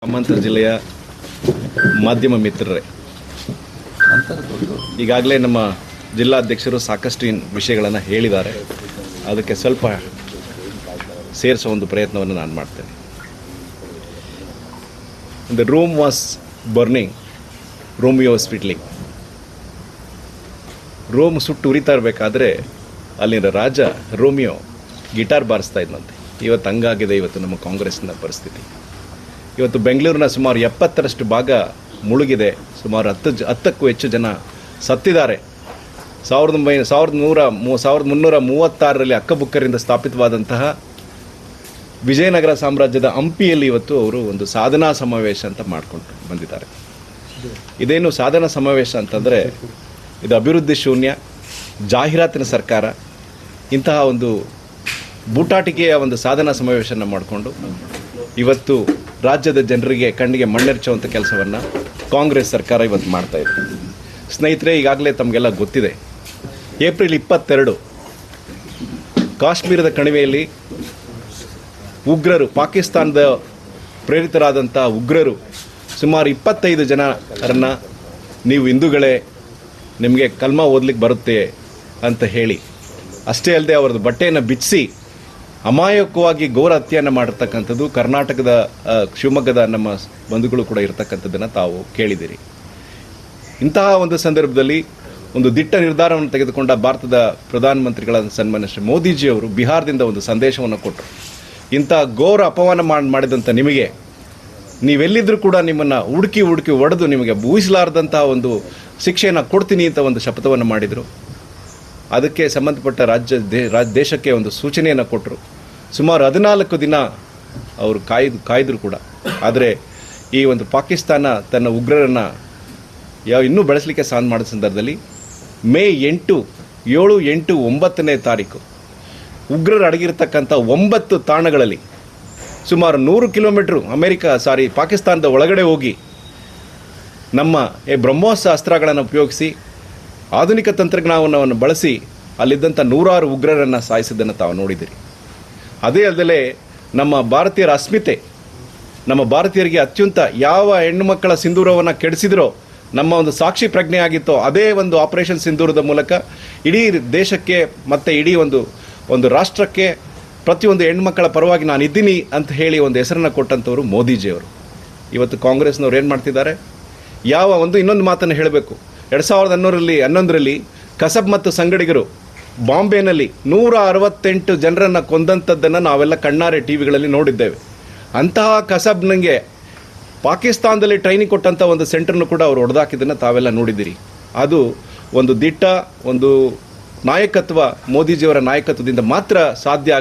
ಗ್ರಾಮಾಂತರ ಜಿಲ್ಲೆಯ ಮಾಧ್ಯಮ ಮಿತ್ರರೇ, ಈಗಾಗಲೇ ನಮ್ಮ ಜಿಲ್ಲಾಧ್ಯಕ್ಷರು ಸಾಕಷ್ಟು ವಿಷಯಗಳನ್ನು ಹೇಳಿದ್ದಾರೆ. ಅದಕ್ಕೆ ಸ್ವಲ್ಪ ಸೇರಿಸೋ ಒಂದು ಪ್ರಯತ್ನವನ್ನು ನಾನು ಮಾಡ್ತೇನೆ. The room was burning, Romeo was fiddling. Rome ಸುಟ್ಟು ಉರಿತಾ ಇರಬೇಕಾದ್ರೆ ಅಲ್ಲಿನ ರಾಜ ರೋಮಿಯೋ ಗಿಟಾರ್ ಬಾರಿಸ್ತಾ ಇದ್ದಂತೆ. ಇವತ್ತು ಹಂಗಾಗಿದೆ ಇವತ್ತು ನಮ್ಮ ಕಾಂಗ್ರೆಸ್ನ ಪರಿಸ್ಥಿತಿ. ಇವತ್ತು ಬೆಂಗಳೂರಿನ ಸುಮಾರು 70ರಷ್ಟು ಭಾಗ ಮುಳುಗಿದೆ. ಸುಮಾರು 10ಕ್ಕೂ ಹೆಚ್ಚು ಜನ ಸತ್ತಿದ್ದಾರೆ. 1336ರಲ್ಲಿ ಅಕ್ಕಬುಕ್ಕರಿಂದ ಸ್ಥಾಪಿತವಾದಂತಹ ವಿಜಯನಗರ ಸಾಮ್ರಾಜ್ಯದ ಹಂಪಿಯಲ್ಲಿ ಇವತ್ತು ಅವರು ಒಂದು ಸಾಧನಾ ಸಮಾವೇಶ ಅಂತ ಮಾಡ್ಕೊಂಡು ಬಂದಿದ್ದಾರೆ. ಇದೇನು ಸಾಧನಾ ಸಮಾವೇಶ ಅಂತಂದರೆ ಇದು ಅಭಿವೃದ್ಧಿ ಶೂನ್ಯ, ಜಾಹೀರಾತಿನ ಸರ್ಕಾರ, ಇಂತಹ ಒಂದು ಬೂಟಾಟಿಕೆಯ ಒಂದು ಸಾಧನಾ ಸಮಾವೇಶನ ಮಾಡಿಕೊಂಡು ಇವತ್ತು ರಾಜ್ಯದ ಜನರಿಗೆ ಕಣ್ಣಿಗೆ ಮಣ್ಣೆರಚುವಂಥ ಕೆಲಸವನ್ನು ಕಾಂಗ್ರೆಸ್ ಸರ್ಕಾರ ಇವತ್ತು ಮಾಡ್ತಾಯಿದೆ. ಸ್ನೇಹಿತರೆ, ಈಗಾಗಲೇ ತಮಗೆಲ್ಲ ಗೊತ್ತಿದೆ, ಏಪ್ರಿಲ್ 22 ಕಾಶ್ಮೀರದ ಕಣಿವೆಯಲ್ಲಿ ಉಗ್ರರು, ಪಾಕಿಸ್ತಾನದ ಪ್ರೇರಿತರಾದಂಥ ಉಗ್ರರು ಸುಮಾರು 25 ಜನರನ್ನು ನೀವು ಹಿಂದೂಗಳೇ, ನಿಮಗೆ ಕಲ್ಮಾ ಓದಲಿಕ್ಕೆ ಬರುತ್ತೆ ಅಂತ ಹೇಳಿ, ಅಷ್ಟೇ ಅಲ್ಲದೆ ಅವರದ್ದು ಬಟ್ಟೆಯನ್ನು ಬಿಚ್ಚಿಸಿ ಅಮಾಯಕವಾಗಿ ಘೋರ ಹತ್ಯೆಯನ್ನು ಮಾಡಿರ್ತಕ್ಕಂಥದ್ದು ಕರ್ನಾಟಕದ ಶಿವಮೊಗ್ಗದ ನಮ್ಮ ಬಂಧುಗಳು ಕೂಡ ಇರತಕ್ಕಂಥದ್ದನ್ನು ತಾವು ಕೇಳಿದ್ದೀರಿ. ಇಂತಹ ಒಂದು ಸಂದರ್ಭದಲ್ಲಿ ಒಂದು ದಿಟ್ಟ ನಿರ್ಧಾರವನ್ನು ತೆಗೆದುಕೊಂಡ ಭಾರತದ ಪ್ರಧಾನಮಂತ್ರಿಗಳಾದ ಸನ್ಮಾನ್ಯ ಶ್ರೀ ಮೋದಿಜಿಯವರು ಬಿಹಾರದಿಂದ ಒಂದು ಸಂದೇಶವನ್ನು ಕೊಟ್ಟರು. ಇಂಥ ಘೋರ ಅಪಮಾನ ಮಾಡಿದಂಥ ನಿಮಗೆ, ನೀವೆಲ್ಲಿದ್ದರೂ ಕೂಡ ನಿಮ್ಮನ್ನು ಹುಡುಕಿ ಹೊಡೆದು ನಿಮಗೆ ಊಹಿಸಲಾರದಂಥ ಒಂದು ಶಿಕ್ಷೆಯನ್ನು ಕೊಡ್ತೀನಿ ಅಂತ ಒಂದು ಶಪಥವನ್ನು ಮಾಡಿದರು. ಅದಕ್ಕೆ ಸಂಬಂಧಪಟ್ಟ ದೇಶಕ್ಕೆ ಒಂದು ಸೂಚನೆಯನ್ನು ಕೊಟ್ಟರು. ಸುಮಾರು 14 ದಿನ ಅವರು ಕಾಯ್ದರು ಕೂಡ. ಆದರೆ ಈ ಒಂದು ಪಾಕಿಸ್ತಾನ ತನ್ನ ಉಗ್ರರನ್ನು ಇನ್ನೂ ಬೆಳೆಸಲಿಕ್ಕೆ ಸಾಧ್ಯ ಮಾಡಿದ ಸಂದರ್ಭದಲ್ಲಿ ಮೇ 8, 7, 8, 9ನೇ ತಾರೀಕು ಉಗ್ರರು ಅಡಗಿರ್ತಕ್ಕಂಥ 9 ತಾಣಗಳಲ್ಲಿ ಸುಮಾರು 100 ಕಿಲೋಮೀಟ್ರು ಪಾಕಿಸ್ತಾನದ ಒಳಗಡೆ ಹೋಗಿ ನಮ್ಮ ಬ್ರಹ್ಮೋಸ್ ಅಸ್ತ್ರಗಳನ್ನು ಉಪಯೋಗಿಸಿ ಆಧುನಿಕ ತಂತ್ರಜ್ಞಾನವನ್ನು ಬಳಸಿ ಅಲ್ಲಿದ್ದಂಥ 100 ಉಗ್ರರನ್ನು ಸಾಯಿಸಿದ್ದನ್ನು ತಾವು ನೋಡಿದಿರಿ. ಅದೇ ಅಲ್ಲದೆ ನಮ್ಮ ಭಾರತೀಯರ ಅಸ್ಮಿತೆ, ನಮ್ಮ ಭಾರತೀಯರಿಗೆ ಅತ್ಯಂತ ಯಾವ ಹೆಣ್ಣುಮಕ್ಕಳ ಸಿಂಧೂರವನ್ನು ಕೆಡಿಸಿದ್ರೋ, ನಮ್ಮ ಒಂದು ಸಾಕ್ಷಿ ಪ್ರಜ್ಞೆ ಆಗಿತ್ತೋ, ಅದೇ ಒಂದು ಆಪರೇಷನ್ ಸಿಂಧೂರದ ಮೂಲಕ ಇಡೀ ದೇಶಕ್ಕೆ ಮತ್ತು ಇಡೀ ಒಂದು ರಾಷ್ಟ್ರಕ್ಕೆ ಪ್ರತಿಯೊಂದು ಹೆಣ್ಮಕ್ಕಳ ಪರವಾಗಿ ನಾನು ಇದ್ದೀನಿ ಅಂತ ಹೇಳಿ ಒಂದು ಹೆಸರನ್ನು ಕೊಟ್ಟಂಥವರು ಮೋದಿಜಿಯವರು. ಇವತ್ತು ಕಾಂಗ್ರೆಸ್ನವ್ರು ಏನು ಮಾಡ್ತಿದ್ದಾರೆ? ಇನ್ನೊಂದು ಮಾತನ್ನು ಹೇಳಬೇಕು. 2011ರಲ್ಲಿ ಕಸಬ್ ಮತ್ತು ಸಂಗಡಿಗರು ಬಾಂಬೆನಲ್ಲಿ 168 ಜನರನ್ನು ಕೊಂದಂಥದ್ದನ್ನು ನಾವೆಲ್ಲ ಕಣ್ಣಾರೆ ಟಿವಿಗಳಲ್ಲಿ ನೋಡಿದ್ದೇವೆ. ಅಂತಹ ಕಸಬ್ನಿಗೆ ಪಾಕಿಸ್ತಾನದಲ್ಲಿ ಟ್ರೈನಿಂಗ್ ಕೊಟ್ಟಂಥ ಒಂದು ಸೆಂಟರ್ನು ಕೂಡ ಅವರು ಹೊಡೆದಾಕಿದ್ದನ್ನು ತಾವೆಲ್ಲ ನೋಡಿದ್ದೀರಿ. ಅದು ಒಂದು ದಿಟ್ಟ ಒಂದು ನಾಯಕತ್ವ, ಮೋದಿಜಿಯವರ ನಾಯಕತ್ವದಿಂದ ಮಾತ್ರ ಸಾಧ್ಯ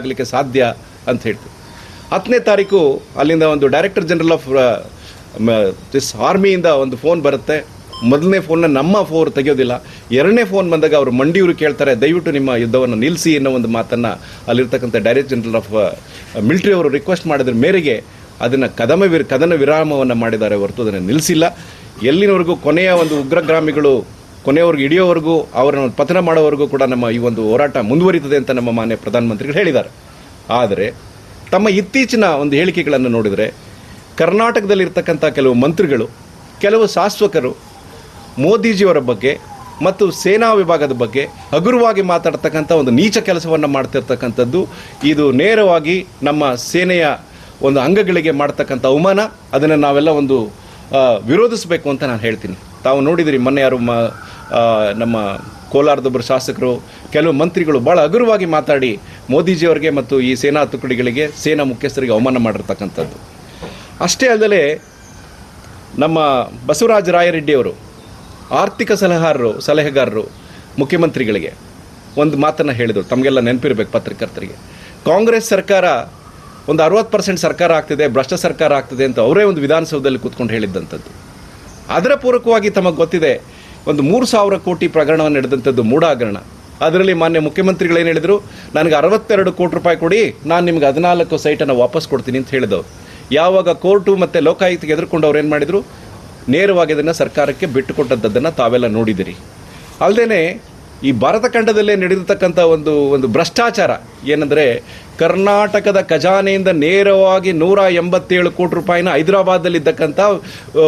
ಅಂತ ಹೇಳ್ತೀವಿ. 10ನೇ ತಾರೀಕು ಅಲ್ಲಿಂದ ಒಂದು ಡೈರೆಕ್ಟರ್ ಜನರಲ್ ಆಫ್ ದಿಸ್ ಆರ್ಮಿಯಿಂದ ಒಂದು ಫೋನ್ ಬರುತ್ತೆ. ಮೊದಲನೇ ಫೋನ್ನ ನಮ್ಮ ಫೋನ್ ತೆಗೆಯೋದಿಲ್ಲ. 2ನೇ ಫೋನ್ ಬಂದಾಗ ಅವರು ಮಂಡಿಯವರು ಕೇಳ್ತಾರೆ, ದಯವಿಟ್ಟು ನಿಮ್ಮ ಯುದ್ಧವನ್ನು ನಿಲ್ಲಿಸಿ ಅನ್ನೋ ಒಂದು ಮಾತನ್ನು ಅಲ್ಲಿರ್ತಕ್ಕಂಥ ಡೈರೆಕ್ಟರ್ ಜನರಲ್ ಆಫ್ ಮಿಲಿಟರಿ ಅವರು ರಿಕ್ವೆಸ್ಟ್ ಮಾಡಿದ್ರ ಮೇರೆಗೆ ಅದನ್ನು ಕದನ ವಿರಾಮವನ್ನು ಮಾಡಿದ್ದಾರೆ ಹೊರತು ಅದನ್ನು ನಿಲ್ಲಿಸಿಲ್ಲ. ಎಲ್ಲಿನವರೆಗೂ ಕೊನೆಯ ಒಂದು ಉಗ್ರಗಾಮಿಗಳು ಕೊನೆಯವರೆಗೂ ಹಿಡಿಯೋವರೆಗೂ, ಅವರನ್ನು ಪತನ ಮಾಡೋವರೆಗೂ ಕೂಡ ನಮ್ಮ ಈ ಒಂದು ಹೋರಾಟ ಮುಂದುವರಿತದೆ ಅಂತ ನಮ್ಮ ಮಾನ್ಯ ಪ್ರಧಾನಮಂತ್ರಿಗಳು ಹೇಳಿದ್ದಾರೆ. ಆದರೆ ತಮ್ಮ ಇತ್ತೀಚಿನ ಒಂದು ಹೇಳಿಕೆಗಳನ್ನು ನೋಡಿದರೆ ಕರ್ನಾಟಕದಲ್ಲಿರ್ತಕ್ಕಂಥ ಕೆಲವು ಮಂತ್ರಿಗಳು, ಕೆಲವು ಶಾಸಕರು ಮೋದಿಜಿಯವರ ಬಗ್ಗೆ ಮತ್ತು ಸೇನಾ ವಿಭಾಗದ ಬಗ್ಗೆ ಹಗುರವಾಗಿ ಮಾತಾಡ್ತಕ್ಕಂಥ ಒಂದು ನೀಚ ಕೆಲಸವನ್ನು ಮಾಡ್ತಿರ್ತಕ್ಕಂಥದ್ದು, ಇದು ನೇರವಾಗಿ ನಮ್ಮ ಸೇನೆಯ ಒಂದು ಅಂಗಗಳಿಗೆ ಮಾಡ್ತಕ್ಕಂಥ ಅವಮಾನ. ಅದನ್ನು ನಾವೆಲ್ಲ ಒಂದು ವಿರೋಧಿಸಬೇಕು ಅಂತ ನಾನು ಹೇಳ್ತೀನಿ. ತಾವು ನೋಡಿದಿರಿ, ಮೊನ್ನೆ ಯಾರು ನಮ್ಮ ಕೋಲಾರದೊಬ್ಬರು ಶಾಸಕರು, ಕೆಲವು ಮಂತ್ರಿಗಳು ಭಾಳ ಹಗುರವಾಗಿ ಮಾತಾಡಿ ಮೋದಿಜಿಯವರಿಗೆ ಮತ್ತು ಈ ಸೇನಾ ತುಕಡಿಗಳಿಗೆ, ಸೇನಾ ಮುಖ್ಯಸ್ಥರಿಗೆ ಅವಮಾನ ಮಾಡಿರ್ತಕ್ಕಂಥದ್ದು. ಅಷ್ಟೇ ಅಲ್ಲದೆ ನಮ್ಮ ಬಸವರಾಜ ರಾಯರೆಡ್ಡಿಯವರು ಆರ್ಥಿಕ ಸಲಹೆಗಾರರು ಮುಖ್ಯಮಂತ್ರಿಗಳಿಗೆ ಒಂದು ಮಾತನ್ನು ಹೇಳಿದರು. ತಮಗೆಲ್ಲ ನೆನಪಿರಬೇಕು ಪತ್ರಕರ್ತರಿಗೆ. ಕಾಂಗ್ರೆಸ್ ಸರ್ಕಾರ ಒಂದು 60% ಸರ್ಕಾರ ಆಗ್ತಿದೆ, ಭ್ರಷ್ಟ ಸರ್ಕಾರ ಆಗ್ತಿದೆ ಅಂತ ಅವರೇ ಒಂದು ವಿಧಾನಸೌಧದಲ್ಲಿ ಕೂತ್ಕೊಂಡು ಹೇಳಿದ್ದಂಥದ್ದು. ಅದರ ಪೂರಕವಾಗಿ ತಮಗೆ ಗೊತ್ತಿದೆ, ಒಂದು 3,000 ಕೋಟಿ ಪ್ರಕರಣವನ್ನು ನಡೆದಂಥದ್ದು ಮೂಢ ಹಗರಣ. ಅದರಲ್ಲಿ ಮಾನ್ಯ ಮುಖ್ಯಮಂತ್ರಿಗಳು ಏನು ಹೇಳಿದರು, ನನಗೆ 62 ಕೋಟಿ ರೂಪಾಯಿ ಕೊಡಿ, ನಾನು ನಿಮ್ಗೆ 14 ಸೈಟನ್ನು ವಾಪಸ್ ಕೊಡ್ತೀನಿ ಅಂತ ಹೇಳಿದವರು. ಯಾವಾಗ ಕೋರ್ಟು ಮತ್ತು ಲೋಕಾಯುಕ್ತಗೆ ಎದುರ್ಕೊಂಡು ಅವ್ರು ಏನು ಮಾಡಿದರು, ನೇರವಾಗಿ ಅದನ್ನು ಸರ್ಕಾರಕ್ಕೆ ಬಿಟ್ಟುಕೊಟ್ಟದ್ದನ್ನು ತಾವೆಲ್ಲ ನೋಡಿದಿರಿ. ಅಲ್ಲದೆ ಈ ಭಾರತ ಖಂಡದಲ್ಲೇ ನಡೆದಿರ್ತಕ್ಕಂಥ ಒಂದು ಭ್ರಷ್ಟಾಚಾರ ಏನಂದರೆ, ಕರ್ನಾಟಕದ ಖಜಾನೆಯಿಂದ ನೇರವಾಗಿ 187 ಕೋಟಿ ರೂಪಾಯಿನ ಹೈದರಾಬಾದಲ್ಲಿದ್ದಕ್ಕಂಥ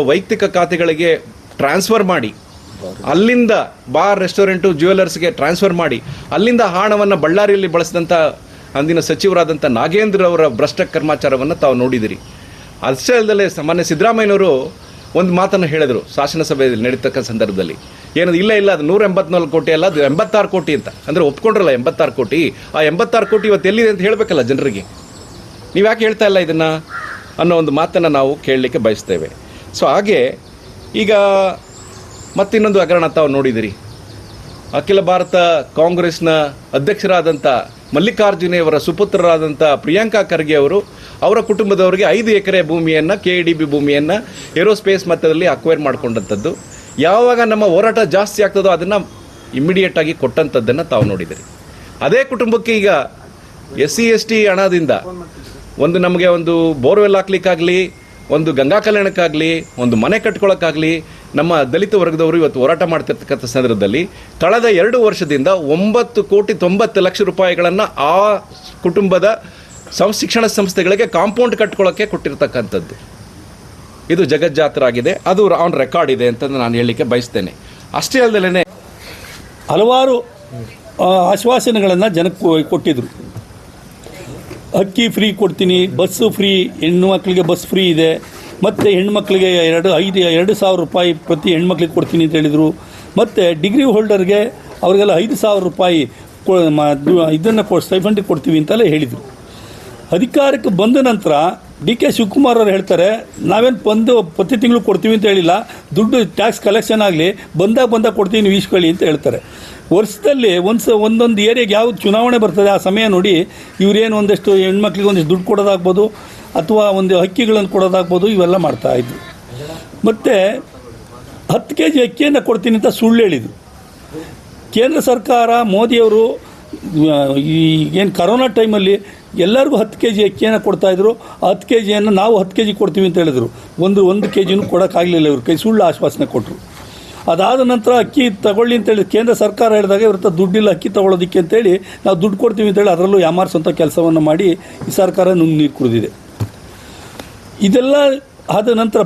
ವೈಯಕ್ತಿಕ ಖಾತೆಗಳಿಗೆ ಟ್ರಾನ್ಸ್ಫರ್ ಮಾಡಿ, ಅಲ್ಲಿಂದ ಬಾರ್, ರೆಸ್ಟೋರೆಂಟು, ಜ್ಯುವೆಲರ್ಸ್ಗೆ ಟ್ರಾನ್ಸ್ಫರ್ ಮಾಡಿ, ಅಲ್ಲಿಂದ ಹಣವನ್ನು ಬಳ್ಳಾರಿಯಲ್ಲಿ ಬಳಸಿದಂಥ ಅಂದಿನ ಸಚಿವರಾದಂಥ ನಾಗೇಂದ್ರ ಅವರ ಭ್ರಷ್ಟ ಕರ್ಮಾಚಾರವನ್ನು ತಾವು ನೋಡಿದಿರಿ. ಅಷ್ಟೇ ಅಲ್ಲದೆ ಸಾಮಾನ್ಯ ಸಿದ್ದರಾಮಯ್ಯನವರು ಒಂದು ಮಾತನ್ನು ಹೇಳಿದರು ಶಾಸನಸಭೆಯಲ್ಲಿ ನಡೀತಕ್ಕ ಸಂದರ್ಭದಲ್ಲಿ. ಏನದು, ಇಲ್ಲ ಅದು 184 ಕೋಟಿ ಅಲ್ಲ, ಅದು 86 ಕೋಟಿ ಅಂತ. ಅಂದರೆ ಒಪ್ಕೊಂಡ್ರಲ್ಲ 86 ಕೋಟಿ. ಆ 86 ಕೋಟಿ ಇವತ್ತು ಎಲ್ಲಿದೆ ಅಂತ ಹೇಳಬೇಕಲ್ಲ ಜನರಿಗೆ. ನೀವು ಯಾಕೆ ಹೇಳ್ತಾ ಇಲ್ಲ ಇದನ್ನು ಅನ್ನೋ ಒಂದು ಮಾತನ್ನು ನಾವು ಕೇಳಲಿಕ್ಕೆ ಬಯಸ್ತೇವೆ. ಸೊ ಹಾಗೆ ಈಗ ಮತ್ತಿನ್ನೊಂದು ಹಗರಣ ತಾವು ನೋಡಿದಿರಿ. ಅಖಿಲ ಭಾರತ ಕಾಂಗ್ರೆಸ್ನ ಅಧ್ಯಕ್ಷರಾದಂಥ ಮಲ್ಲಿಕಾರ್ಜುನೆಯವರ ಸುಪುತ್ರರಾದಂಥ ಪ್ರಿಯಾಂಕಾ ಖರ್ಗೆ ಅವರು ಅವರ ಕುಟುಂಬದವರಿಗೆ 5 ಎಕರೆ ಭೂಮಿಯನ್ನು, KDB ಭೂಮಿಯನ್ನು ಏರೋಸ್ಪೇಸ್ ಮಟ್ಟದಲ್ಲಿ ಅಕ್ವೈರ್ ಮಾಡಿಕೊಂಡಂಥದ್ದು. ಯಾವಾಗ ನಮ್ಮ ಹೋರಾಟ ಜಾಸ್ತಿ ಆಗ್ತದೋ ಅದನ್ನು ಇಮ್ಮಿಡಿಯೇಟಾಗಿ ಕೊಟ್ಟಂಥದ್ದನ್ನು ತಾವು ನೋಡಿದಿರಿ. ಅದೇ ಕುಟುಂಬಕ್ಕೆ ಈಗ SC/ST ಹಣದಿಂದ ನಮಗೆ ಒಂದು ಬೋರ್ವೆಲ್ ಹಾಕ್ಲಿಕ್ಕಾಗಲಿ, ಒಂದು ಗಂಗಾ ಕಲ್ಯಾಣಕ್ಕಾಗಲಿ, ಒಂದು ಮನೆ ಕಟ್ಕೊಳ್ಳೋಕ್ಕಾಗಲಿ ನಮ್ಮ ದಲಿತ ವರ್ಗದವರು ಇವತ್ತು ಹೋರಾಟ ಮಾಡ್ತಿರ್ತಕ್ಕಂಥ ಸಂದರ್ಭದಲ್ಲಿ ಕಳೆದ 2 ವರ್ಷದಿಂದ 9,90,00,000 ರೂಪಾಯಿಗಳನ್ನು ಆ ಕುಟುಂಬದ ಶಿಕ್ಷಣ ಸಂಸ್ಥೆಗಳಿಗೆ ಕಾಂಪೌಂಡ್ ಕಟ್ಕೊಳ್ಳೋಕ್ಕೆ ಕೊಟ್ಟಿರ್ತಕ್ಕಂಥದ್ದು. ಇದು ಜಗಜ್ಜಾತರ ಆಗಿದೆ, ಅದು ಆನ್ ರೆಕಾರ್ಡ್ ಇದೆ ಅಂತ ನಾನು ಹೇಳಲಿಕ್ಕೆ ಬಯಸ್ತೇನೆ. ಅಷ್ಟೇ ಅಲ್ಲದೆ ಹಲವಾರು ಆಶ್ವಾಸನೆಗಳನ್ನು ಜನಕ್ಕೆ ಕೊಟ್ಟಿದ್ರು. ಅಕ್ಕಿ ಫ್ರೀ ಕೊಡ್ತೀನಿ, ಬಸ್ಸು ಫ್ರೀ, ಹೆಣ್ಣು ಮಕ್ಕಳಿಗೆ ಬಸ್ ಫ್ರೀ ಇದೆ, ಮತ್ತು ಹೆಣ್ಮಕ್ಳಿಗೆ 2,000 ರೂಪಾಯಿ ಪ್ರತಿ ಹೆಣ್ಮಕ್ಳಿಗೆ ಕೊಡ್ತೀನಿ ಅಂತ ಹೇಳಿದರು. ಮತ್ತು ಡಿಗ್ರಿ ಹೋಲ್ಡರ್ಗೆ ಅವರಿಗೆಲ್ಲ 5,000 ರೂಪಾಯಿ ಇದನ್ನು ಸ್ಟೈಫಂಡಿಗೆ ಕೊಡ್ತೀವಿ ಅಂತೆಲ್ಲ ಹೇಳಿದರು. ಅಧಿಕಾರಕ್ಕೆ ಬಂದ ನಂತರ DK ಶಿವಕುಮಾರ್ ಅವರು ಹೇಳ್ತಾರೆ, ನಾವೇನು ಪ್ರತಿ ತಿಂಗಳು ಕೊಡ್ತೀವಿ ಅಂತ ಹೇಳಿಲ್ಲ, ದುಡ್ಡು ಟ್ಯಾಕ್ಸ್ ಕಲೆಕ್ಷನ್ ಆಗಲಿ, ಬಂದಾಗ ಕೊಡ್ತೀವಿ, ನೀವು ಈಸ್ಕೊಳ್ಳಿ ಅಂತ ಹೇಳ್ತಾರೆ. ವರ್ಷದಲ್ಲಿ ಒಂದೊಂದು ಏರಿಯಾಗೆ ಯಾವುದು ಚುನಾವಣೆ ಬರ್ತದೆ ಆ ಸಮಯ ನೋಡಿ ಇವರೇನು ಒಂದಷ್ಟು ಹೆಣ್ಮಕ್ಳಿಗೆ ಒಂದಿಷ್ಟು ದುಡ್ಡು ಕೊಡೋದಾಗ್ಬೋದು, ಅಥವಾ ಒಂದು ಅಕ್ಕಿಗಳನ್ನು ಕೊಡೋದಾಗ್ಬೋದು, ಇವೆಲ್ಲ ಮಾಡ್ತಾಯಿದ್ರು. ಮತ್ತು 10 kg ಅಕ್ಕಿಯನ್ನು ಕೊಡ್ತೀನಿ ಅಂತ ಸುಳ್ಳು ಹೇಳಿದರು. ಕೇಂದ್ರ ಸರ್ಕಾರ ಮೋದಿಯವರು ಏನು ಕರೋನಾ ಟೈಮಲ್ಲಿ ಎಲ್ಲರಿಗೂ 10 kg ಅಕ್ಕಿಯನ್ನು ಕೊಡ್ತಾಯಿದ್ರು. 10 kgಯನ್ನು ನಾವು 10 kg ಕೊಡ್ತೀವಿ ಅಂತ ಹೇಳಿದರು. ಒಂದು kgನೂ ಕೊಡೋಕ್ಕಾಗಲಿಲ್ಲ. ಇವ್ರ ಕೈ ಸುಳ್ಳು ಆಶ್ವಾಸನೆ ಕೊಟ್ಟರು. ಅದಾದ ನಂತರ ಅಕ್ಕಿ ತಗೊಳ್ಳಿ ಅಂತೇಳಿ ಕೇಂದ್ರ ಸರ್ಕಾರ ಹೇಳಿದಾಗ ಇವ್ರ ಹತ್ರ ದುಡ್ಡಿಲ್ಲ ಅಕ್ಕಿ ತೊಗೊಳೋದಕ್ಕೆ ಅಂತೇಳಿ ನಾವು ದುಡ್ಡು ಕೊಡ್ತೀವಿ ಅಂತೇಳಿ ಅದರಲ್ಲೂ ಯಾಮಾರಿಸುವಂಥ ಕೆಲಸವನ್ನು ಮಾಡಿ ಈ ಸರ್ಕಾರ ನೀರು ಕುಡಿದಿದೆ. ಇದೆಲ್ಲ ಆದ ನಂತರ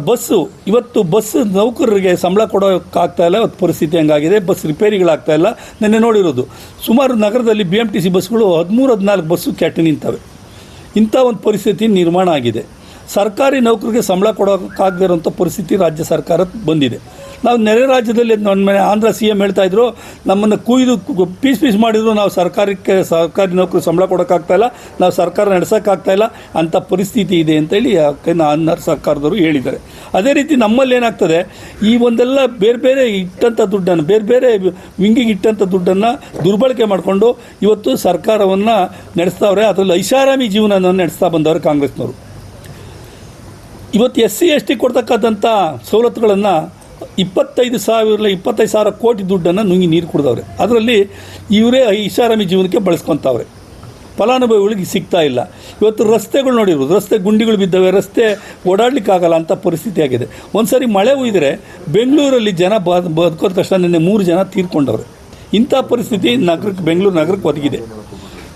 ಇವತ್ತು ಬಸ್ ನೌಕರರಿಗೆ ಸಂಬಳ ಕೊಡೋಕ್ಕಾಗ್ತಾಯಿಲ್ಲ. ಇವತ್ತು ಪರಿಸ್ಥಿತಿ ಹಂಗಾಗಿದೆ. ಬಸ್ ರಿಪೇರಿಗಳಾಗ್ತಾಯಿಲ್ಲ. ನೆನ್ನೆ ನೋಡಿರೋದು ಸುಮಾರು ನಗರದಲ್ಲಿ BMTC ಬಸ್ಗಳು 13-14 ಬಸ್ಸು ಕೆಟ್ಟು ನಿಂತವೆ. ಇಂಥ ಒಂದು ಪರಿಸ್ಥಿತಿ ನಿರ್ಮಾಣ ಆಗಿದೆ. ಸರ್ಕಾರಿ ನೌಕರಿಗೆ ಸಂಬಳ ಕೊಡೋಕ್ಕಾಗದೇ ಇರೋಂಥ ಪರಿಸ್ಥಿತಿ ರಾಜ್ಯ ಸರ್ಕಾರ ಬಂದಿದೆ. ನಾವು ನೆರೆ ರಾಜ್ಯದಲ್ಲಿ ಆಂಧ್ರ CM ಹೇಳ್ತಾಯಿದ್ರು, ನಮ್ಮನ್ನು ಕುಯ್ದು ಪೀಸ್ ಮಾಡಿದ್ರು, ನಾವು ಸರ್ಕಾರಿ ನೌಕರು ಸಂಬಳ ಕೊಡೋಕ್ಕಾಗ್ತಾಯಿಲ್ಲ, ನಾವು ಸರ್ಕಾರ ನಡೆಸೋಕ್ಕಾಗ್ತಾಯಿಲ್ಲ, ಅಂಥ ಪರಿಸ್ಥಿತಿ ಇದೆ ಅಂತೇಳಿ ಆಂಧ್ರ ಸರ್ಕಾರದವರು ಹೇಳಿದ್ದಾರೆ. ಅದೇ ರೀತಿ ನಮ್ಮಲ್ಲಿ ಏನಾಗ್ತದೆ, ಈ ಒಂದೆಲ್ಲ ಬೇರೆ ಇಟ್ಟಂಥ ದುಡ್ಡನ್ನು ಬೇರೆ ವಿಂಗಿಗೆ ಇಟ್ಟಂಥ ದುಡ್ಡನ್ನು ದುರ್ಬಳಕೆ ಮಾಡಿಕೊಂಡು ಇವತ್ತು ಸರ್ಕಾರವನ್ನು ನಡೆಸ್ತಾವ್ರೆ. ಅದರಲ್ಲಿ ಐಷಾರಾಮಿ ಜೀವನವನ್ನು ನಡೆಸ್ತಾ ಬಂದವರು ಕಾಂಗ್ರೆಸ್ನವರು. ಇವತ್ತು SC/ST ಕೊಡ್ತಕ್ಕಂಥ ಸವಲತ್ತುಗಳನ್ನು 25,000 ಕೋಟಿ ದುಡ್ಡನ್ನು ನುಂಗಿ ನೀರು ಕುಡಿದವ್ರೆ. ಅದರಲ್ಲಿ ಇವರೇ ಐಷಾರಾಮಿ ಜೀವನಕ್ಕೆ ಬಳಸ್ಕೊತಾವ್ರೆ. ಫಲಾನುಭವಿಗಳಿಗೆ ಸಿಗ್ತಾ ಇಲ್ಲ. ಇವತ್ತು ರಸ್ತೆಗಳು ನೋಡಿರ್ಬೋದು, ರಸ್ತೆ ಗುಂಡಿಗಳು ಬಿದ್ದವೆ, ರಸ್ತೆ ಓಡಾಡಲಿಕ್ಕಾಗಲ್ಲ ಅಂಥ ಪರಿಸ್ಥಿತಿ ಆಗಿದೆ. ಒಂದು ಸಾರಿ ಮಳೆ ಹುಯ್ದರೆ ಬೆಂಗಳೂರಲ್ಲಿ ಜನ ಬದುಕೋದ ಕಷ್ಟ. ನಿನ್ನೆ 3 ಜನ ತೀರ್ಕೊಂಡವ್ರೆ. ಇಂಥ ಪರಿಸ್ಥಿತಿ ಬೆಂಗಳೂರು ನಗರಕ್ಕೆ ಒದಗಿದೆ.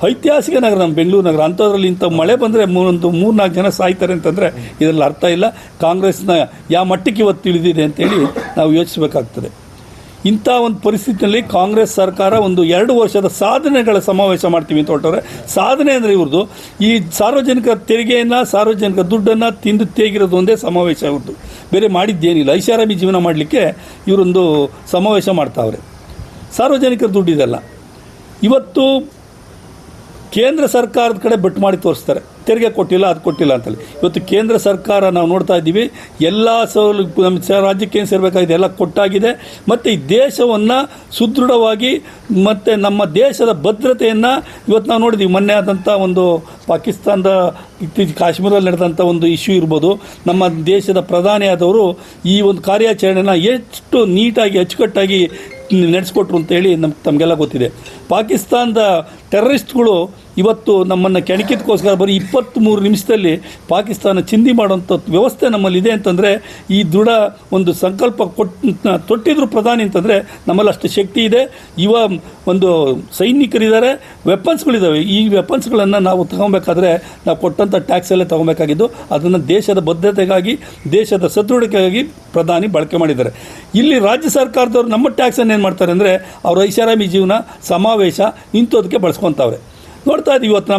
ಐತಿಹಾಸಿಕ ನಗರ ನಮ್ಮ ಬೆಂಗಳೂರು ನಗರ. ಅಂಥದ್ರಲ್ಲಿ ಇಂಥ ಮಳೆ ಬಂದರೆ 3-4 ಜನ ಸಾಯ್ತಾರೆ ಅಂತಂದರೆ ಇದರಲ್ಲಿ ಅರ್ಥ ಇಲ್ಲ. ಕಾಂಗ್ರೆಸ್ನ ಯಾವ ಮಟ್ಟಕ್ಕೆ ಇವತ್ತು ತಿಳಿದಿದೆ ಅಂತೇಳಿ ನಾವು ಯೋಚಿಸಬೇಕಾಗ್ತದೆ. ಇಂಥ ಒಂದು ಪರಿಸ್ಥಿತಿಯಲ್ಲಿ ಕಾಂಗ್ರೆಸ್ ಸರ್ಕಾರ 2 ವರ್ಷದ ಸಾಧನೆಗಳ ಸಮಾವೇಶ ಮಾಡ್ತೀವಿ ಅಂತ ಹೊರಟವ್ರೆ. ಸಾಧನೆ ಅಂದರೆ ಇವ್ರದ್ದು ಈ ಸಾರ್ವಜನಿಕ ತೆರಿಗೆಯನ್ನು, ಸಾರ್ವಜನಿಕ ದುಡ್ಡನ್ನು ತಿಂದು ತೇಗಿರೋದು ಒಂದೇ ಸಮಾವೇಶ. ಇವ್ರದ್ದು ಬೇರೆ ಮಾಡಿದ್ದೇನಿಲ್ಲ. ಐಷಾರಾಮಿ ಜೀವನ ಮಾಡಲಿಕ್ಕೆ ಇವರೊಂದು ಸಮಾವೇಶ ಮಾಡ್ತಾವ್ರೆ. ಸಾರ್ವಜನಿಕರ ದುಡ್ಡಿದೆಲ್ಲ ಇವತ್ತು ಕೇಂದ್ರ ಸರ್ಕಾರದ ಕಡೆ ಬೆಟ್ಟು ಮಾಡಿ ತೋರಿಸ್ತಾರೆ. ತೆರಿಗೆ ಕೊಟ್ಟಿಲ್ಲ, ಅದು ಕೊಟ್ಟಿಲ್ಲ ಅಂತೇಳಿ. ಇವತ್ತು ಕೇಂದ್ರ ಸರ್ಕಾರ ನಾವು ನೋಡ್ತಾ ಇದ್ದೀವಿ, ಎಲ್ಲ ಸೌಲಭ್ಯ ನಮ್ಮ ರಾಜ್ಯಕ್ಕೆ ಏನು ಸೇರಬೇಕಾಗಿದೆ ಎಲ್ಲ ಕೊಟ್ಟಾಗಿದೆ. ಮತ್ತು ಈ ದೇಶವನ್ನು ಸುದೃಢವಾಗಿ ಮತ್ತು ನಮ್ಮ ದೇಶದ ಭದ್ರತೆಯನ್ನು ಇವತ್ತು ನಾವು ನೋಡಿದ್ದೀವಿ. ಮೊನ್ನೆ ಆದಂಥ ಒಂದು ಪಾಕಿಸ್ತಾನದ ಕಾಶ್ಮೀರದಲ್ಲಿ ನಡೆದಂಥ ಒಂದು ಇಶ್ಯೂ ಇರ್ಬೋದು, ನಮ್ಮ ದೇಶದ ಪ್ರಧಾನಿ ಆದವರು ಈ ಒಂದು ಕಾರ್ಯಾಚರಣೆನ ಎಷ್ಟು ನೀಟಾಗಿ ಅಚ್ಚುಕಟ್ಟಾಗಿ ನಡೆಸ್ಕೊಟ್ರು ಅಂತೇಳಿ ತಮಗೆಲ್ಲ ಗೊತ್ತಿದೆ. ಪಾಕಿಸ್ತಾನದ ಟೆರರಿಸ್ಟ್ಗಳು ಇವತ್ತು ನಮ್ಮನ್ನು ಕೆಣಕಿದಕ್ಕೋಸ್ಕರ ಬರೀ 23 ನಿಮಿಷದಲ್ಲಿ ಪಾಕಿಸ್ತಾನ ಚಿಂದಿ ಮಾಡುವಂಥ ವ್ಯವಸ್ಥೆ ನಮ್ಮಲ್ಲಿದೆ ಅಂತಂದರೆ ಈ ದೃಢ ಒಂದು ಸಂಕಲ್ಪ ತೊಟ್ಟಿದ್ರು ಪ್ರಧಾನಿ ಅಂತಂದರೆ ನಮ್ಮಲ್ಲಿ ಅಷ್ಟು ಶಕ್ತಿ ಇದೆ. ಒಂದು ಸೈನಿಕರಿದ್ದಾರೆ, ವೆಪನ್ಸ್ಗಳಿದ್ದಾವೆ. ಈ ವೆಪನ್ಸ್ಗಳನ್ನು ನಾವು ತಗೊಬೇಕಾದ್ರೆ ನಾವು ಕೊಟ್ಟಂಥ ಟ್ಯಾಕ್ಸಲ್ಲೇ ತಗೊಬೇಕಾಗಿದ್ದು, ಅದನ್ನು ದೇಶದ ಬದ್ಧತೆಗಾಗಿ, ದೇಶದ ಸದೃಢತೆಗಾಗಿ ಪ್ರಧಾನಿ ಬಳಕೆ ಮಾಡಿದ್ದಾರೆ. ಇಲ್ಲಿ ರಾಜ್ಯ ಸರ್ಕಾರದವ್ರು ನಮ್ಮ ಟ್ಯಾಕ್ಸನ್ನು ಏನು ಮಾಡ್ತಾರೆ ಅಂದರೆ ಅವ್ರ ಐಷಾರಾಮಿ ಜೀವನ, ಸಮಾವೇಶ ಇಂಥದಕ್ಕೆ ಬಳಸ್ಕೊತಾವ್ರೆ. ನೋಡ್ತಾ ಇದ್ದೀವಿ ಇವತ್ತು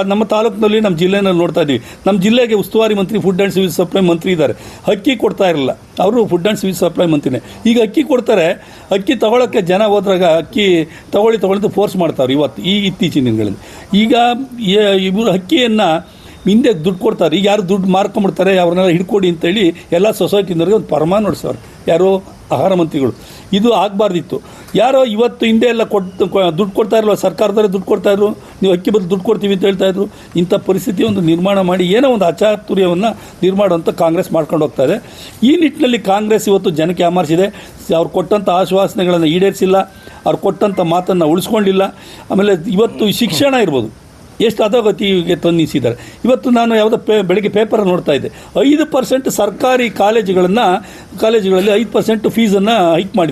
ನಮ್ಮ ತಾಲೂಕಿನಲ್ಲಿ, ನಮ್ಮ ಜಿಲ್ಲೆಯಲ್ಲಿ ನೋಡ್ತಾ ಇದ್ದೀವಿ. ನಮ್ಮ ಜಿಲ್ಲೆಗೆ ಉಸ್ತುವಾರಿ ಮಂತ್ರಿ, ಫುಡ್ ಆ್ಯಂಡ್ ಸಿವಿಲ್ ಸಪ್ಲೈ ಮಂತ್ರಿ ಇದ್ದಾರೆ. ಅಕ್ಕಿ ಕೊಡ್ತಾ ಇರಲಿಲ್ಲ, ಅವರು ಫುಡ್ ಆ್ಯಂಡ್ ಸಿವಿಲ್ ಸಪ್ಲೈ ಮಂತ್ರಿನೇ. ಈಗ ಅಕ್ಕಿ ಕೊಡ್ತಾರೆ, ಅಕ್ಕಿ ತಗೊಳ್ಳೋಕ್ಕೆ ಜನ ಹೋದ್ರಾಗ ಅಕ್ಕಿ ತಗೊಳ್ಳಿ ಫೋರ್ಸ್ ಮಾಡ್ತಾರೆ. ಇತ್ತೀಚಿನ ದಿನಗಳಲ್ಲಿ ಈಗ ಇವರು ಅಕ್ಕಿಯನ್ನು ಹಿಂದೆ ದುಡ್ಡು ಕೊಡ್ತಾರೆ. ಈಗ ಯಾರು ದುಡ್ಡು ಮಾರ್ಕೊಂಬಿಡ್ತಾರೆ ಅವ್ರನ್ನೆಲ್ಲ ಹಿಡ್ಕೊಡಿ ಅಂತೇಳಿ ಎಲ್ಲ ಸೊಸೈಟಿನವ್ರಿಗೆ ಒಂದು ಪರಮಾನ ನೋಡಿಸೋರು, ಯಾರು ಆಹಾರ ಮಂತ್ರಿಗಳು. ಇದು ಆಗಬಾರ್ದಿತ್ತು. ಯಾರೋ ಇವತ್ತು ಹಿಂದೆ ಎಲ್ಲ ದುಡ್ಡು ಕೊಡ್ತಾ ಇರಲ್ವ, ಸರ್ಕಾರದವರೇ ದುಡ್ಡು ಕೊಡ್ತಾಯಿದ್ರು, ನೀವು ಅಕ್ಕಿ ಬದಲು ದುಡ್ಡು ಕೊಡ್ತೀವಿ ಅಂತ ಹೇಳ್ತಾಯಿದ್ರು. ಇಂಥ ಪರಿಸ್ಥಿತಿ ಒಂದು ನಿರ್ಮಾಣ ಮಾಡಿ ಏನೋ ಒಂದು ಅಚಾತುರ್ಯವನ್ನು ನಿರ್ಮಾಣ ಅಂತ ಕಾಂಗ್ರೆಸ್ ಮಾಡ್ಕೊಂಡು ಹೋಗ್ತಾ ಇದೆ. ಈ ನಿಟ್ಟಿನಲ್ಲಿ ಕಾಂಗ್ರೆಸ್ ಇವತ್ತು ಜನಕ್ಕೆ ಯಾಮಾರಿಸಿದೆ. ಅವ್ರು ಕೊಟ್ಟಂಥ ಆಶ್ವಾಸನೆಗಳನ್ನು ಈಡೇರಿಸಿಲ್ಲ, ಅವ್ರು ಕೊಟ್ಟಂಥ ಮಾತನ್ನು ಉಳಿಸ್ಕೊಂಡಿಲ್ಲ. ಆಮೇಲೆ ಇವತ್ತು ಶಿಕ್ಷಣ ಇರ್ಬೋದು, ಎಷ್ಟು ಅಧೋಗತಿಗೆ ತಂದಿಸಿದ್ದಾರೆ. ಇವತ್ತು ನಾನು ಯಾವುದೋ ಬೆಳಗ್ಗೆ ಪೇಪರ್ ನೋಡ್ತಾ ಇದ್ದೆ, 5% ಸರ್ಕಾರಿ ಕಾಲೇಜುಗಳಲ್ಲಿ 5% ಫೀಸನ್ನು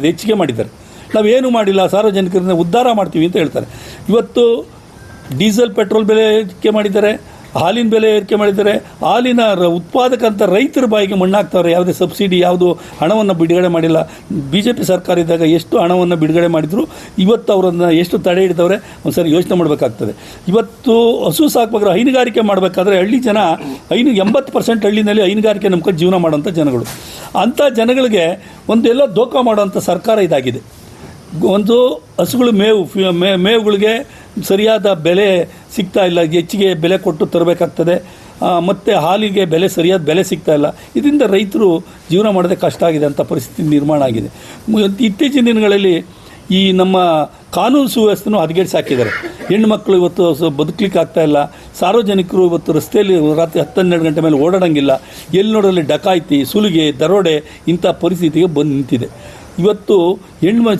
ಹೆಚ್ಚಿಗೆ ಮಾಡಿದ್ದಾರೆ. ನಾವೇನು ಮಾಡಿಲ್ಲ, ಸಾರ್ವಜನಿಕರನ್ನ ಉದ್ಧಾರ ಮಾಡ್ತೀವಿ ಅಂತ ಹೇಳ್ತಾರೆ. ಇವತ್ತು ಡೀಸೆಲ್ ಪೆಟ್ರೋಲ್ ಬೆಲೆ ಏರಿಕೆ ಮಾಡಿದ್ದಾರೆ, ಹಾಲಿನ ಬೆಲೆ ಏರಿಕೆ ಮಾಡಿದ್ದಾರೆ. ಹಾಲಿನ ಉತ್ಪಾದಕಂತ ರೈತರ ಬಾಯಿಗೆ ಮಣ್ಣಾಕ್ತಾರೆ. ಯಾವುದೇ ಸಬ್ಸಿಡಿ, ಯಾವುದು ಹಣವನ್ನು ಬಿಡುಗಡೆ ಮಾಡಿಲ್ಲ. BJP ಸರ್ಕಾರ ಇದ್ದಾಗ ಎಷ್ಟು ಹಣವನ್ನು ಬಿಡುಗಡೆ ಮಾಡಿದ್ರು, ಇವತ್ತು ಅವರನ್ನು ಎಷ್ಟು ತಡೆ ಹಿಡಿದವ್ರೆ ಒಂದ್ಸರಿ ಯೋಚನೆ ಮಾಡಬೇಕಾಗ್ತದೆ. ಇವತ್ತು ಹಸು ಸಾಕಬೇಕಾದ್ರೆ, ಹೈನುಗಾರಿಕೆ ಮಾಡಬೇಕಾದ್ರೆ ಹಳ್ಳಿ ಜನ 80% ಹಳ್ಳಿನಲ್ಲಿ ಹೈನುಗಾರಿಕೆ ನಂಬ್ಕೊಂಡು ಜೀವನ ಮಾಡೋಂಥ ಜನಗಳು. ಅಂಥ ಜನಗಳಿಗೆ ಒಂದೆಲ್ಲ ದೋಖ ಮಾಡೋಂಥ ಸರ್ಕಾರ ಇದಾಗಿದೆ. ಒಂದು ಹಸುಗಳು ಮೇವುಗಳಿಗೆ ಸರಿಯಾದ ಬೆಲೆ ಸಿಗ್ತಾ ಇಲ್ಲ, ಹೆಚ್ಚಿಗೆ ಬೆಲೆ ಕೊಟ್ಟು ತರಬೇಕಾಗ್ತದೆ. ಮತ್ತು ಹಾಲಿಗೆ ಸರಿಯಾದ ಬೆಲೆ ಸಿಗ್ತಾ ಇಲ್ಲ. ಇದರಿಂದ ರೈತರು ಜೀವನ ಮಾಡೋದೇ ಕಷ್ಟ ಆಗಿದೆ, ಅಂಥ ಪರಿಸ್ಥಿತಿ ನಿರ್ಮಾಣ ಆಗಿದೆ. ಇತ್ತೀಚಿನ ದಿನಗಳಲ್ಲಿ ಈ ನಮ್ಮ ಕಾನೂನು ಸುವ್ಯವಸ್ಥೆನೂ ಹದಗೆಡಿಸಿ ಹಾಕಿದ್ದಾರೆ. ಹೆಣ್ಣು ಮಕ್ಕಳು ಇವತ್ತು ಬದುಕಲಿಕ್ಕೆ ಆಗ್ತಾಯಿಲ್ಲ. ಸಾರ್ವಜನಿಕರು ಇವತ್ತು ರಸ್ತೆಯಲ್ಲಿ ರಾತ್ರಿ 10-12 ಗಂಟೆ ಮೇಲೆ ಓಡಾಡೋಂಗಿಲ್ಲ. ಎಲ್ಲಿ ನೋಡೋಲ್ಲಿ ಡಕಾಯಿತಿ, ಸುಲಿಗೆ, ದರೋಡೆ ಇಂಥ ಪರಿಸ್ಥಿತಿಗೆ ಬಂದು ನಿಂತಿದೆ. ಇವತ್ತು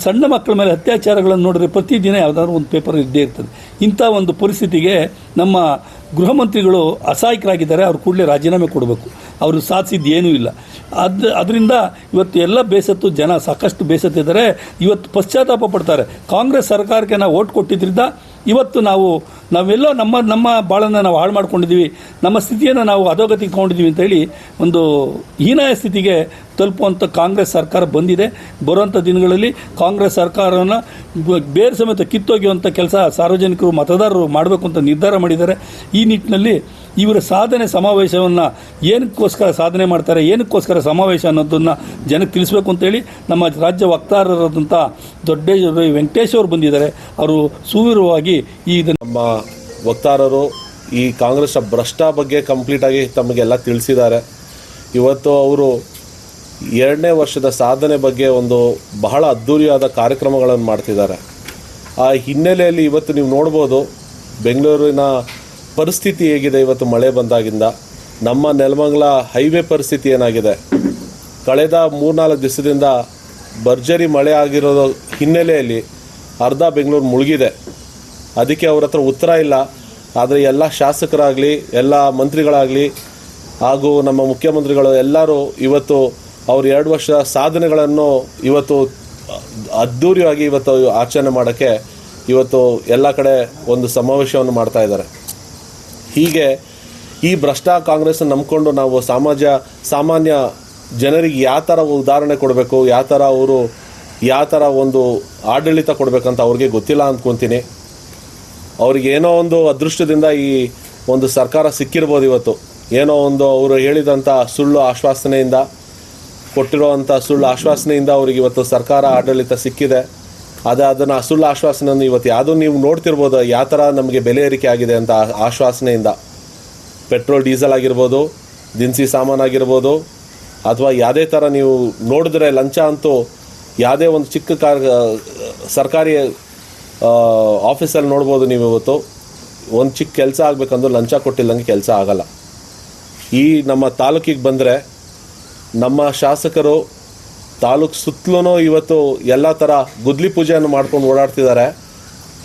ಸಣ್ಣ ಮಕ್ಕಳ ಮೇಲೆ ಅತ್ಯಾಚಾರಗಳನ್ನು ನೋಡಿದ್ರೆ ಪ್ರತಿದಿನ ಯಾವುದಾದ್ರೂ ಒಂದು ಪೇಪರ್ ಇದ್ದೇ ಇರ್ತದೆ. ಇಂಥ ಒಂದು ಪರಿಸ್ಥಿತಿಗೆ ನಮ್ಮ ಗೃಹ ಮಂತ್ರಿಗಳು ಅಸಹಾಯಕರಾಗಿದ್ದಾರೆ. ಅವ್ರು ಕೂಡಲೇ ರಾಜೀನಾಮೆ ಕೊಡಬೇಕು. ಅವರು ಸಾಧಿಸಿದ್ದು ಏನೂ ಇಲ್ಲ. ಅದರಿಂದ ಇವತ್ತು ಎಲ್ಲ ಬೇಸತ್ತು, ಜನ ಸಾಕಷ್ಟು ಬೇಸತ್ತಿದ್ದಾರೆ. ಇವತ್ತು ಪಶ್ಚಾತ್ತಾಪ ಪಡ್ತಾರೆ. ಕಾಂಗ್ರೆಸ್ ಸರ್ಕಾರಕ್ಕೆ ನಾವು ಓಟ್ ಕೊಟ್ಟಿದ್ದರಿಂದ ಇವತ್ತು ನಾವೆಲ್ಲೋ ನಮ್ಮ ಬಾಳನ್ನು ನಾವು ಹಾಳು ಮಾಡ್ಕೊಂಡಿದ್ದೀವಿ, ನಮ್ಮ ಸ್ಥಿತಿಯನ್ನು ನಾವು ಅಧೋಗತಿಗೆ ತೊಗೊಂಡಿದ್ದೀವಿ ಅಂತೇಳಿ ಒಂದು ಹೀನಾಯ ಸ್ಥಿತಿಗೆ ತಲುಪುವಂಥ ಕಾಂಗ್ರೆಸ್ ಸರ್ಕಾರ ಬಂದಿದೆ. ಬರುವಂಥ ದಿನಗಳಲ್ಲಿ ಕಾಂಗ್ರೆಸ್ ಸರ್ಕಾರವನ್ನು ಬೇರೆ ಸಮೇತ ಕಿತ್ತೊಗೆಯುವಂಥ ಕೆಲಸ ಸಾರ್ವಜನಿಕರು, ಮತದಾರರು ಮಾಡಬೇಕು ಅಂತ ನಿರ್ಧಾರ ಮಾಡಿದ್ದಾರೆ. ಈ ನಿಟ್ಟಿನಲ್ಲಿ ಇವರ ಸಾಧನೆ ಸಮಾವೇಶವನ್ನು ಏನಕ್ಕೋಸ್ಕರ ಸಾಧನೆ ಮಾಡ್ತಾರೆ, ಏನಕ್ಕೋಸ್ಕರ ಸಮಾವೇಶ ಅನ್ನೋದನ್ನು ಜನಕ್ಕೆ ತಿಳಿಸ್ಬೇಕು ಅಂತೇಳಿ ನಮ್ಮ ರಾಜ್ಯ ವಕ್ತಾರರಾದಂಥ ದೊಡ್ಡ ವೆಂಕಟೇಶ್ ಅವರು ಬಂದಿದ್ದಾರೆ. ಅವರು ಸುವಿರವಾಗಿ ನಮ್ಮ ವಕ್ತಾರರು ಈ ಕಾಂಗ್ರೆಸ್ ಭ್ರಷ್ಟ ಬಗ್ಗೆ ಕಂಪ್ಲೀಟಾಗಿ ತಮಗೆಲ್ಲ ತಿಳಿಸಿದ್ದಾರೆ. ಇವತ್ತು ಅವರು 2ನೇ ವರ್ಷದ ಸಾಧನೆ ಬಗ್ಗೆ ಒಂದು ಬಹಳ ಅದ್ಧೂರಿಯಾದ ಕಾರ್ಯಕ್ರಮಗಳನ್ನು ಮಾಡ್ತಿದ್ದಾರೆ. ಆ ಹಿನ್ನೆಲೆಯಲ್ಲಿ ಇವತ್ತು ನೀವು ನೋಡ್ಬೋದು ಬೆಂಗಳೂರಿನ ಪರಿಸ್ಥಿತಿ ಹೇಗಿದೆ. ಇವತ್ತು ಮಳೆ ಬಂದಾಗಿಂದ ನಮ್ಮ ನೆಲಮಂಗಲ ಹೈವೇ ಪರಿಸ್ಥಿತಿ ಏನಾಗಿದೆ, ಕಳೆದ 3-4 ದಿವಸದಿಂದ ಭರ್ಜರಿ ಮಳೆ ಆಗಿರೋ ಹಿನ್ನೆಲೆಯಲ್ಲಿ ಅರ್ಧ ಬೆಂಗಳೂರು ಮುಳುಗಿದೆ. ಅದಕ್ಕೆ ಅವ್ರ ಹತ್ರ ಉತ್ತರ ಇಲ್ಲ. ಆದರೆ ಎಲ್ಲ ಶಾಸಕರಾಗಲಿ, ಎಲ್ಲ ಮಂತ್ರಿಗಳಾಗಲಿ ಹಾಗೂ ನಮ್ಮ ಮುಖ್ಯಮಂತ್ರಿಗಳು ಎಲ್ಲರೂ ಇವತ್ತು ಅವ್ರ 2 ವರ್ಷ ಸಾಧನೆಗಳನ್ನು ಇವತ್ತು ಅದ್ಧೂರಿಯಾಗಿ ಇವತ್ತು ಆಚರಣೆ ಮಾಡೋಕ್ಕೆ ಇವತ್ತು ಎಲ್ಲ ಕಡೆ ಒಂದು ಸಮಾವೇಶವನ್ನು ಮಾಡ್ತಾ ಇದ್ದಾರೆ. ಹೀಗೆ ಈ ಭ್ರಷ್ಟ ಕಾಂಗ್ರೆಸ್ ನಂಬ್ಕೊಂಡು ನಾವು ಸಾಮಾನ್ಯ ಜನರಿಗೆ ಯಾವ ಥರ ಉದಾಹರಣೆ ಕೊಡಬೇಕು, ಯಾವ ಥರ ಒಂದು ಆಡಳಿತ ಕೊಡಬೇಕಂತ ಅವ್ರಿಗೆ ಗೊತ್ತಿಲ್ಲ ಅಂದ್ಕೊತೀನಿ. ಅವ್ರಿಗೆ ಏನೋ ಒಂದು ಅದೃಷ್ಟದಿಂದ ಈ ಒಂದು ಸರ್ಕಾರ ಸಿಕ್ಕಿರ್ಬೋದು. ಇವತ್ತು ಏನೋ ಒಂದು ಅವರು ಹೇಳಿದಂಥ ಕೊಟ್ಟಿರುವಂಥ ಸುಳ್ಳು ಆಶ್ವಾಸನೆಯಿಂದ ಅವ್ರಿಗೆ ಇವತ್ತು ಸರ್ಕಾರ ಆಡಳಿತ ಸಿಕ್ಕಿದೆ. ಅದನ್ನು ಸುಳ್ಳು ಆಶ್ವಾಸನೆಯನ್ನು ಇವತ್ತು ಯಾವುದೂ ನೀವು ನೋಡ್ತಿರ್ಬೋದು ಯಾವ ಥರ ನಮಗೆ ಬೆಲೆ ಏರಿಕೆ ಆಗಿದೆ ಅಂತ. ಆಶ್ವಾಸನೆಯಿಂದ ಪೆಟ್ರೋಲ್, ಡೀಸೆಲ್ ಆಗಿರ್ಬೋದು, ದಿನಸಿ ಸಾಮಾನಾಗಿರ್ಬೋದು, ಅಥವಾ ಯಾವುದೇ ಥರ ನೀವು ನೋಡಿದ್ರೆ ಲಂಚ ಅಂತೂ ಯಾವುದೇ ಒಂದು ಚಿಕ್ಕ ಸರ್ಕಾರಿ ಆಫೀಸಲ್ಲಿ ನೋಡ್ಬೋದು ನೀವು. ಇವತ್ತು ಒಂದು ಚಿಕ್ಕ ಕೆಲಸ ಆಗಬೇಕಂದ್ರೂ ಲಂಚ ಕೊಟ್ಟಿಲ್ಲಂಗೆ ಕೆಲಸ ಆಗಲ್ಲ. ಈ ನಮ್ಮ ತಾಲೂಕಿಗೆ ಬಂದರೆ ನಮ್ಮ ಶಾಸಕರು ತಾಲೂಕು ಸುತ್ತಲೂ ಇವತ್ತು ಎಲ್ಲ ಥರ ಗುದ್ಲಿ ಪೂಜೆಯನ್ನು ಮಾಡ್ಕೊಂಡು ಓಡಾಡ್ತಿದ್ದಾರೆ.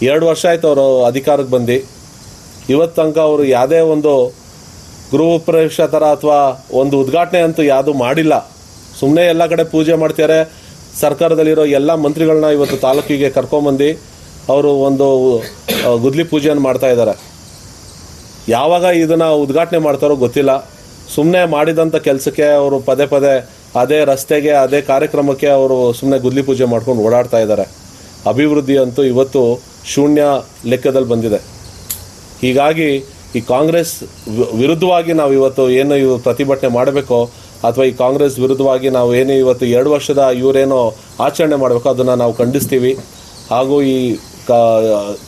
2 ವರ್ಷ ಆಯಿತು ಅವರು ಅಧಿಕಾರಕ್ಕೆ ಬಂದು. ಇವತ್ತು ತನಕ ಅವರು ಯಾವುದೇ ಒಂದು ಗೃಹ ಪ್ರವೇಶ ಥರ ಅಥವಾ ಒಂದು ಉದ್ಘಾಟನೆ ಅಂತೂ ಯಾವುದೂ ಮಾಡಿಲ್ಲ. ಸುಮ್ಮನೆ ಎಲ್ಲ ಕಡೆ ಪೂಜೆ ಮಾಡ್ತಾರೆ. ಸರ್ಕಾರದಲ್ಲಿರೋ ಎಲ್ಲ ಮಂತ್ರಿಗಳನ್ನ ಇವತ್ತು ತಾಲೂಕಿಗೆ ಕರ್ಕೊಂಬಂದು ಅವರು ಒಂದು ಗುದ್ಲಿ ಪೂಜೆಯನ್ನು ಮಾಡ್ತಾ ಇದ್ದಾರೆ. ಯಾವಾಗ ಇದನ್ನು ಉದ್ಘಾಟನೆ ಮಾಡ್ತಾರೋ ಗೊತ್ತಿಲ್ಲ. ಸುಮ್ಮನೆ ಮಾಡಿದಂಥ ಕೆಲಸಕ್ಕೆ ಅವರು ಪದೇ ಪದೇ ಅದೇ ರಸ್ತೆಗೆ ಅದೇ ಕಾರ್ಯಕ್ರಮಕ್ಕೆ ಅವರು ಸುಮ್ಮನೆ ಗುದ್ಲಿ ಪೂಜೆ ಮಾಡ್ಕೊಂಡು ಓಡಾಡ್ತಾ ಇದ್ದಾರೆ. ಅಭಿವೃದ್ಧಿ ಅಂತೂ ಇವತ್ತು ಶೂನ್ಯ ಲೆಕ್ಕದಲ್ಲಿ ಬಂದಿದೆ. ಹೀಗಾಗಿ ಈ ಕಾಂಗ್ರೆಸ್ ವಿರುದ್ಧವಾಗಿ ನಾವು ಇವತ್ತು ಏನು ಪ್ರತಿಭಟನೆ ಮಾಡಬೇಕೋ ಅಥವಾ ಈ ಕಾಂಗ್ರೆಸ್ ವಿರುದ್ಧವಾಗಿ ನಾವು ಏನು ಇವತ್ತು 2 ವರ್ಷದ ಇವರೇನೋ ಆಚರಣೆ ಮಾಡಬೇಕೋ ಅದನ್ನು ನಾವು ಖಂಡಿಸ್ತೀವಿ. ಹಾಗೂ ಈ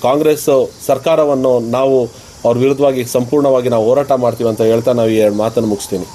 ಕಾಂಗ್ರೆಸ್ ಸರ್ಕಾರವನ್ನು ನಾವು ಅವ್ರ ವಿರುದ್ಧವಾಗಿ ಸಂಪೂರ್ಣವಾಗಿ ನಾವು ಹೋರಾಟ ಮಾಡ್ತೀವಿ ಅಂತ ಹೇಳ್ತಾ ನಾವು ಈ 2 ಮಾತನ್ನು ಮುಗಿಸ್ತೀನಿ.